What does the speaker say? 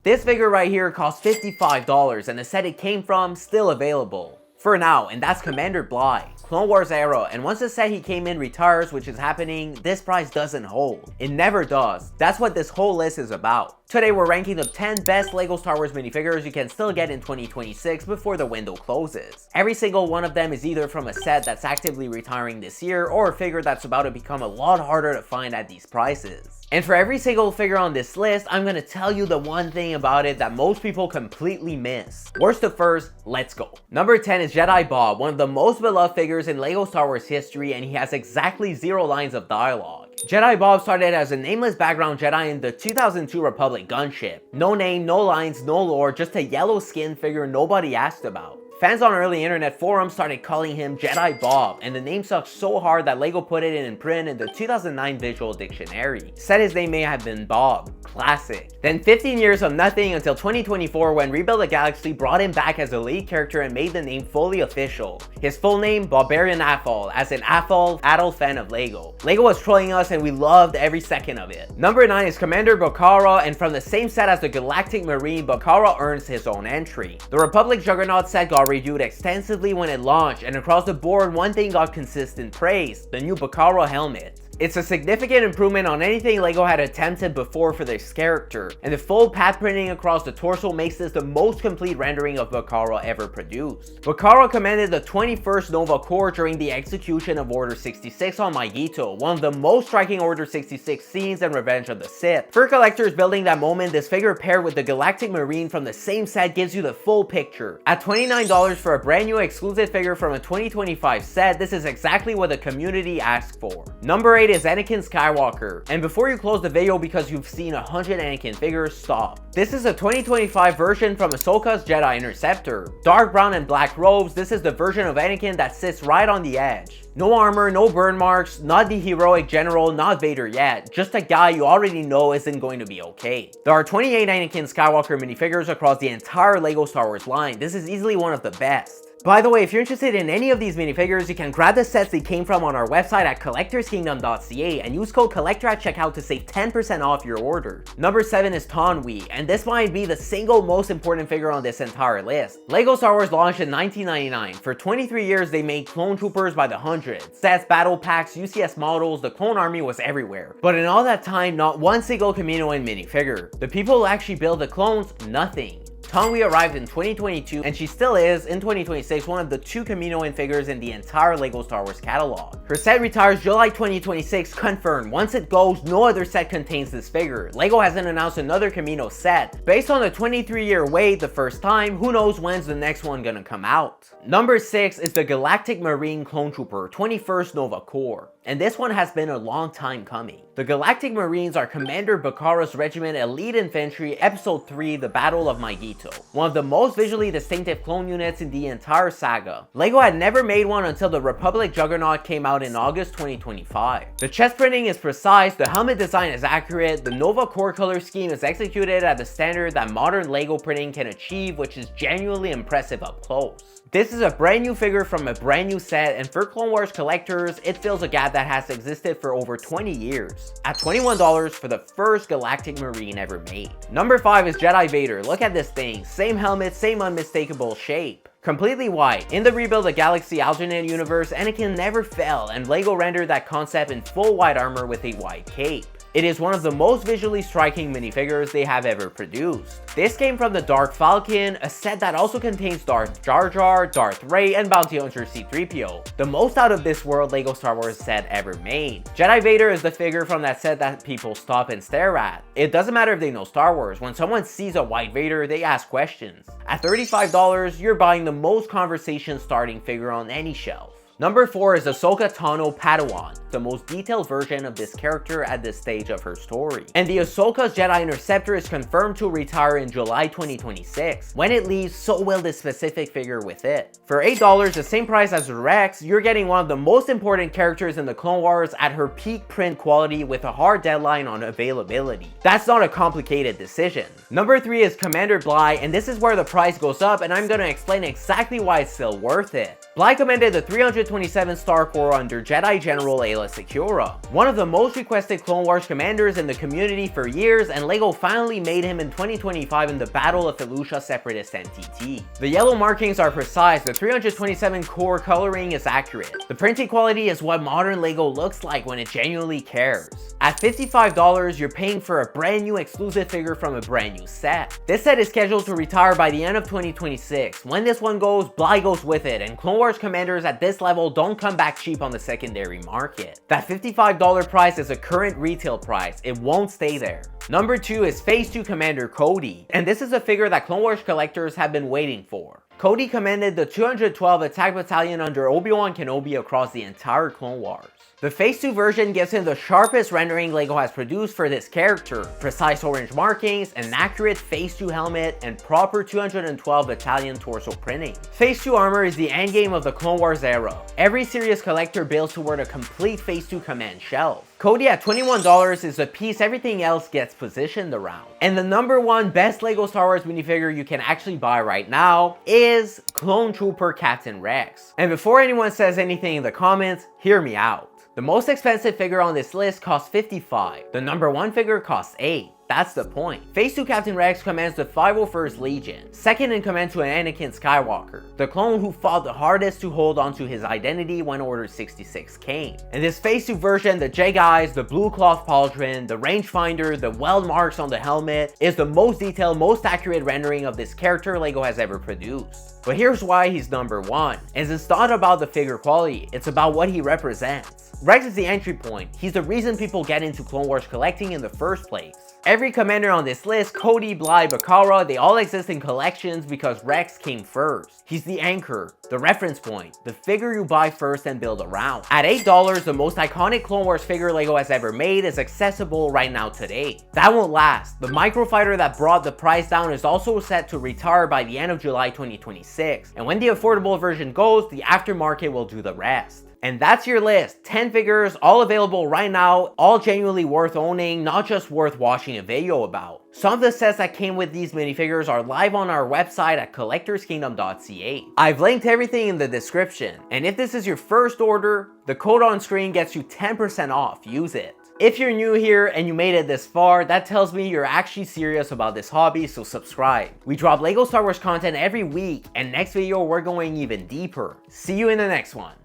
This figure right here costs $55 and the set it came from still available for now, and that's Commander Bly, Clone Wars era, and once the set he came in retires, which is happening, this price doesn't hold. It never does. That's what this whole list is about. Today we're ranking the 10 best LEGO Star Wars minifigures you can still get in 2026 before the window closes. Every single one of them is either from a set that's actively retiring this year or a figure that's about to become a lot harder to find at these prices. And for every single figure on this list, I'm gonna tell you the one thing about it that most people completely miss. Worst to first, let's go. Number 10 is Jedi Bob, one of the most beloved figures in LEGO Star Wars history, and he has exactly 0 lines of dialogue. Jedi Bob started as a nameless background Jedi in the 2002 Republic gunship. No name, no lines, no lore, just a yellow skin figure nobody asked about. Fans on early internet forums started calling him Jedi Bob, and the name sucked so hard that LEGO put it in print in the 2009 Visual Dictionary. Said his name may have been Bob. Classic. Then 15 years of nothing until 2024 when Rebuild the Galaxy brought him back as a lead character and made the name fully official. His full name, Barbarian Athol, as an Athol, adult fan of LEGO. LEGO was trolling us and we loved every second of it. Number 9 is Commander Bacara, and from the same set as the Galactic Marine, Bacara earns his own entry. The Republic Juggernaut set got reviewed extensively when it launched, and across the board one thing got consistent praise: the new Bacara helmet. It's a significant improvement on anything LEGO had attempted before for this character, and the full path printing across the torso makes this the most complete rendering of Bacara ever produced. Bacara commanded the 21st Nova Corps during the execution of Order 66 on Magito, one of the most striking Order 66 scenes in Revenge of the Sith. For collectors building that moment, this figure paired with the Galactic Marine from the same set gives you the full picture. At $29 for a brand new exclusive figure from a 2025 set, this is exactly what the community asked for. Number 8 is Anaking Skywalker, and before you close the video because you've seen 100 Anakin figures, stop. This is a 2025 version from Ahsoka's Jedi Interceptor. Dark brown and black robes, this is the version of Anakin that sits right on the edge. No armor, no burn marks, not the heroic general, not Vader yet, just a guy you already know isn't going to be okay. There are 28 Anakin Skywalker minifigures across the entire LEGO Star Wars line. This is easily one of the best. By the way, if you're interested in any of these minifigures, you can grab the sets they came from on our website at collectorskingdom.ca and use code COLLECTOR at checkout to save 10% off your order. Number 7 is Taun We, and this might be the single most important figure on this entire list. LEGO Star Wars launched in 1999. For 23 years, they made clone troopers by the hundreds. Sets, battle packs, UCS models, the clone army was everywhere. But in all that time, not one single Kaminoan minifigure. The people who actually build the clones, nothing. Taun We arrived in 2022, and she still is, in 2026, one of the 2 Kaminoan figures in the entire LEGO Star Wars catalog. Her set retires July 2026, confirmed. Once it goes, no other set contains this figure. LEGO hasn't announced another Kamino set. Based on a 23-year wait the first time, who knows when's the next one gonna come out. Number 6 is the Galactic Marine Clone Trooper, 21st Nova Corps. And this one has been a long time coming. The Galactic Marines are Commander Bacara's Regiment Elite Infantry, Episode 3, The Battle of Magito. One of the most visually distinctive clone units in the entire saga. LEGO had never made one until the Republic Juggernaut came out in August 2025. The chest printing is precise, the helmet design is accurate, the Nova Corps color scheme is executed at the standard that modern LEGO printing can achieve, which is genuinely impressive up close. This is a brand new figure from a brand new set, and for Clone Wars collectors, it fills a gap that has existed for over 20 years. At $21 for the first Galactic Marine ever made. Number 5 is Jedi Vader. Look at this thing. Same helmet, same unmistakable shape. Completely white. In the Rebuild the Galaxy alternate universe, Anakin never fell, and LEGO rendered that concept in full white armor with a white cape. It is one of the most visually striking minifigures they have ever produced. This came from the Dark Falcon, a set that also contains Darth Jar Jar, Darth Rey, and Bounty Hunter C-3PO. The most out of this world LEGO Star Wars set ever made. Jedi Vader is the figure from that set that people stop and stare at. It doesn't matter if they know Star Wars, when someone sees a white Vader, they ask questions. At $35, you're buying the most conversation starting figure on any shelf. Number 4 is Ahsoka Tano Padawan, the most detailed version of this character at this stage of her story. And the Ahsoka's Jedi Interceptor is confirmed to retire in July 2026. When it leaves, so will this specific figure with it. For $8, the same price as Rex, you're getting one of the most important characters in the Clone Wars at her peak print quality with a hard deadline on availability. That's not a complicated decision. Number 3 is Commander Bly, and this is where the price goes up, and I'm gonna explain exactly why it's still worth it. Bly commanded the 327 Star Corps under Jedi General Secura, one of the most requested Clone Wars commanders in the community for years, and LEGO finally made him in 2025 in the Battle of Felucia Separatist NTT. The yellow markings are precise, the 327 core coloring is accurate. The printing quality is what modern LEGO looks like when it genuinely cares. At $55, you're paying for a brand new exclusive figure from a brand new set. This set is scheduled to retire by the end of 2026. When this one goes, Bly goes with it, and Clone Wars commanders at this level don't come back cheap on the secondary market. That $55 price is a current retail price. It won't stay there. Number 2 is Phase 2 Commander Cody, and this is a figure that Clone Wars collectors have been waiting for. Cody commanded the 212 Attack Battalion under Obi-Wan Kenobi across the entire Clone Wars. The Phase 2 version gives him the sharpest rendering LEGO has produced for this character, precise orange markings, an accurate Phase 2 helmet, and proper 212 Battalion torso printing. Phase 2 armor is the endgame of the Clone Wars era. Every serious collector builds toward a complete Phase 2 command shelf. Cody at $21 is the piece everything else gets positioned around. And the number 1 best LEGO Star Wars minifigure you can actually buy right now is Clone Trooper Captain Rex. And before anyone says anything in the comments, hear me out. The most expensive figure on this list costs $55. The number 1 figure costs $8. That's the point. Phase 2 Captain Rex commands the 501st Legion, second in command to an Anakin Skywalker, the clone who fought the hardest to hold onto his identity when Order 66 came. In this Phase 2 version, the Jedi's, the blue cloth pauldron, the rangefinder, the weld marks on the helmet is the most detailed, most accurate rendering of this character LEGO has ever produced. But here's why he's number 1, and it's not about the figure quality, it's about what he represents. Rex is the entry point. He's the reason people get into Clone Wars collecting in the first place. Every commander on this list, Cody, Bly, Bacara, they all exist in collections because Rex came first. He's the anchor, the reference point, the figure you buy first and build around. At $8, the most iconic Clone Wars figure LEGO has ever made is accessible right now today. That won't last. The microfighter that brought the price down is also set to retire by the end of July 2026. And when the affordable version goes, the aftermarket will do the rest. And that's your list. 10 figures, all available right now, all genuinely worth owning, not just worth watching a video about. Some of the sets that came with these minifigures are live on our website at collectorskingdom.ca. I've linked everything in the description. And if this is your first order, the code on screen gets you 10% off. Use it. If you're new here and you made it this far, that tells me you're actually serious about this hobby, so subscribe. We drop LEGO Star Wars content every week, and next video we're going even deeper. See you in the next one.